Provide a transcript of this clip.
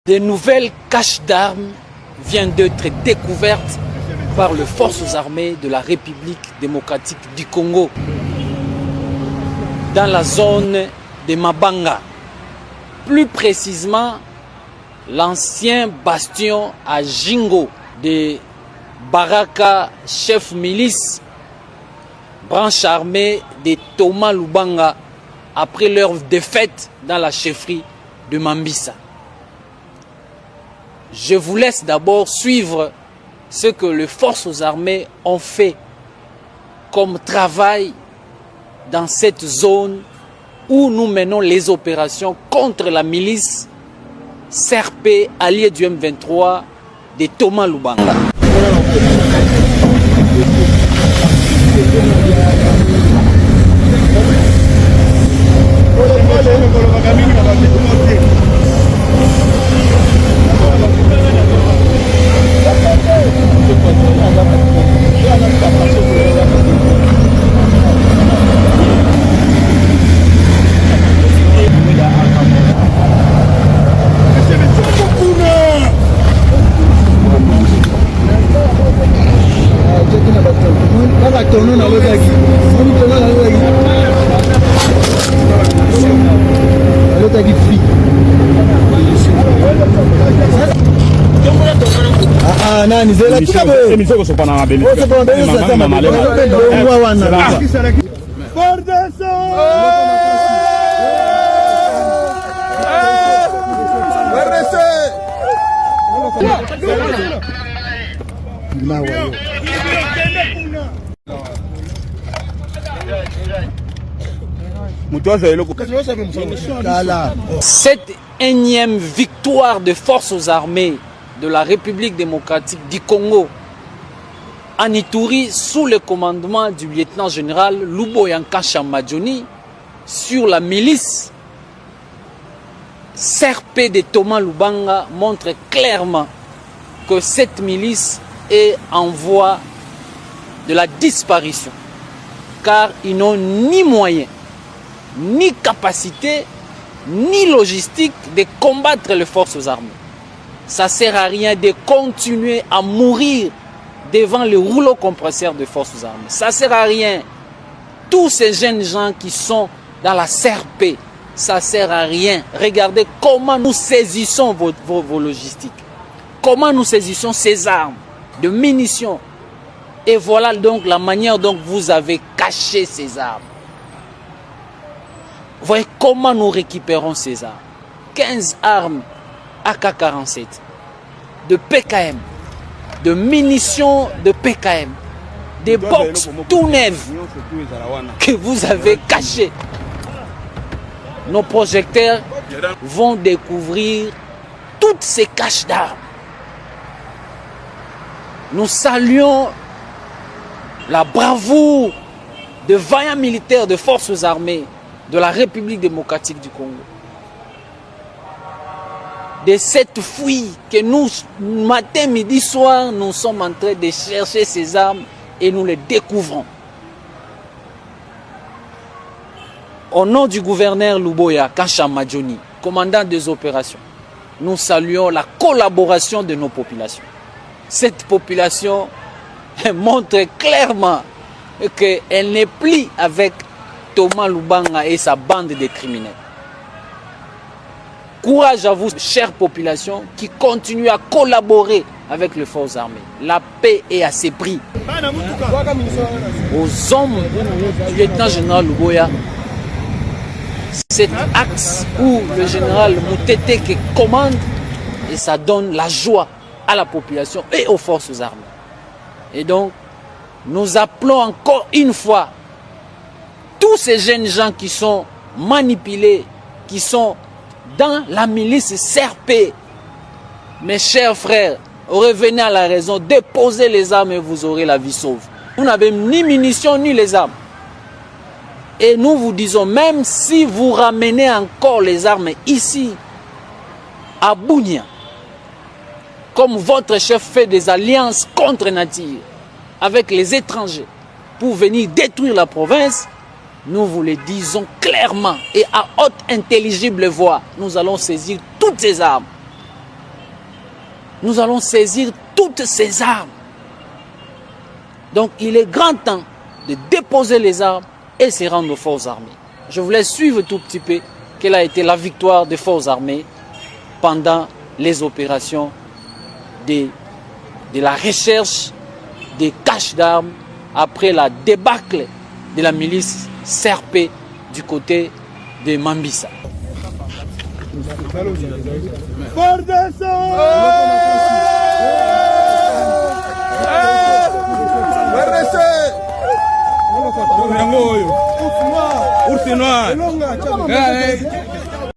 De nouvelles caches d'armes viennent d'être découvertes par les forces armées de la République démocratique du Congo dans la zone de Mabanga. Plus précisément, l'ancien bastion à Jingo de Baraka, chef milice, branche armée de Thomas Lubanga après leur défaite dans la chefferie de Mambisa. Je vous laisse d'abord suivre ce que les forces armées ont fait comme travail dans cette zone où nous menons les opérations contre la milice CRP alliée du M23 de Thomas Lubanga. Cette énième victoire des forces armées de la République démocratique du Congo en Ituri sous le commandement du lieutenant-général Luboyanka Chamadjoni sur la milice CRP de Thomas Lubanga montre clairement que cette milice est en voie de la disparition car ils n'ont ni moyens, ni capacité, ni logistique de combattre les forces armées. Ça ne sert à rien de continuer à mourir devant le rouleau compresseur des forces armées. Ça ne sert à rien. Tous ces jeunes gens qui sont dans la CRP, ça ne sert à rien. Regardez comment nous saisissons vos logistiques. Comment nous saisissons ces armes de munitions. Et voilà donc la manière dont vous avez caché ces armes. Voyez comment nous récupérons ces armes. 15 armes AK-47, de PKM, de munitions de PKM, des box tout neufs que vous avez cachés. Nos projecteurs vont découvrir toutes ces caches d'armes. Nous saluons la bravoure de vaillants militaires de forces armées de la République démocratique du Congo. De cette fouille que nous, matin, midi, soir, nous sommes en train de chercher ces armes et nous les découvrons. Au nom du gouverneur Luboyanka Chamadjoni, commandant des opérations, nous saluons la collaboration de nos populations. Cette population montre clairement qu'elle n'est plus avec Thomas Lubanga et sa bande de criminels. Courage à vous, chère population, qui continue à collaborer avec les forces armées. La paix est à ses prix. Aux hommes du lieutenant-général Luboya, cet axe où le général Moutete qui commande, et ça donne la joie à la population et aux forces armées. Et donc, nous appelons encore une fois tous ces jeunes gens qui sont manipulés, qui sont dans la milice CRP. Mes chers frères, revenez à la raison, déposez les armes et vous aurez la vie sauve. Vous n'avez ni munitions ni les armes. Et nous vous disons, même si vous ramenez encore les armes ici, à Bunia, comme votre chef fait des alliances contre Nadir, avec les étrangers, pour venir détruire la province, nous vous le disons clairement et à haute intelligible voix, nous allons saisir toutes ces armes Nous allons saisir toutes ces armes. Donc il est grand temps de déposer les armes et se rendre aux forces armées. Je voulais suivre tout petit peu quelle a été la victoire des forces armées pendant les opérations de la recherche des caches d'armes après la débâcle de la milice Serpé du côté de Mambisa.